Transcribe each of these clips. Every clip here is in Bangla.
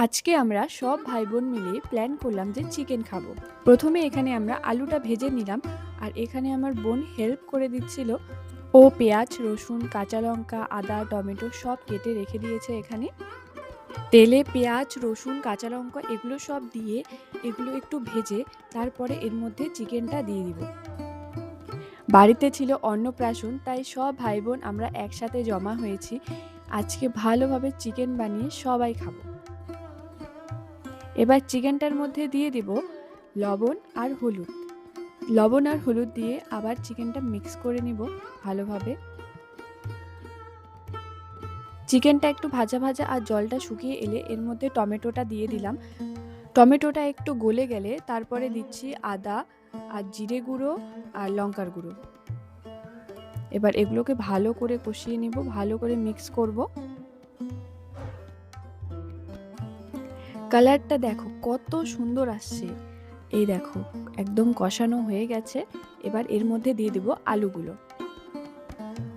আজকে আমরা সব ভাই বোন মিলে প্ল্যান করলাম যে চিকেন খাবো। প্রথমে এখানে আমরা আলুটা ভেজে নিলাম, আর এখানে আমার বোন হেল্প করে দিচ্ছিল। ও পেঁয়াজ, রসুন, কাঁচা লঙ্কা, আদা, টমেটো সব কেটে রেখে দিয়েছে এখানে। তেলে পেঁয়াজ, রসুন, কাঁচা লঙ্কা এগুলো সব দিয়ে এগুলো একটু ভেজে তারপরে এর মধ্যে চিকেনটা দিয়ে দিব। বাড়িতে ছিল অন্নপ্রাশন, তাই সব ভাই বোন আমরা একসাথে জমা হয়েছি। আজকে ভালোভাবে চিকেন বানিয়ে সবাই খাবো। এবার চিকেনটার মধ্যে দিয়ে দিব লবণ আর হলুদ। লবণ আর হলুদ দিয়ে আবার চিকেনটা মিক্স করে নিব ভালোভাবে। চিকেনটা একটু ভাজা ভাজা আর জলটা শুকিয়ে এলে এর মধ্যে টমেটোটা দিয়ে দিলাম। টমেটোটা একটু গলে গেলে তারপরে দিচ্ছি আদা আর জিরে গুঁড়ো আর লঙ্কার গুঁড়ো। এবার এগুলোকে ভালো করে কষিয়ে নিব, ভালো করে মিক্স করব। কালারটা দেখো কত সুন্দর আসছে। এই দেখো একদম কষানো হয়ে গেছে। এবার এর মধ্যে দিয়ে দেব আলুগুলো।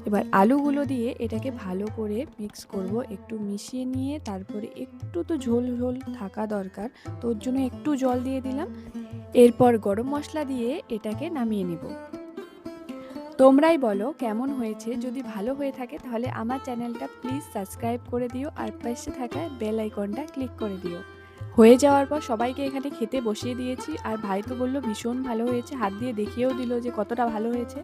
এবার আলুগুলো দিয়ে এটাকে ভালো করে মিক্স করব, একটু মিশিয়ে নিয়ে তারপরে একটু তো ঝোল ঝোল থাকা দরকার, তো ওর জন্য একটু জল দিয়ে দিলাম। এরপর গরম মশলা দিয়ে এটাকে নামিয়ে নিব। তোমরাই বলো কেমন হয়েছে। যদি ভালো হয়ে থাকে তাহলে আমার চ্যানেলটা প্লিজ সাবস্ক্রাইব করে দিও আর পাশে থাকা বেল আইকনটা ক্লিক করে দিও। হয়ে যাওয়ার পর সবাইকে এখানে খেতে বসিয়ে দিয়েছি, আর ভাই তো বললো ভীষণ ভালো হয়েছে, হাত দিয়ে দেখিয়েও দিল যে কতটা ভালো হয়েছে।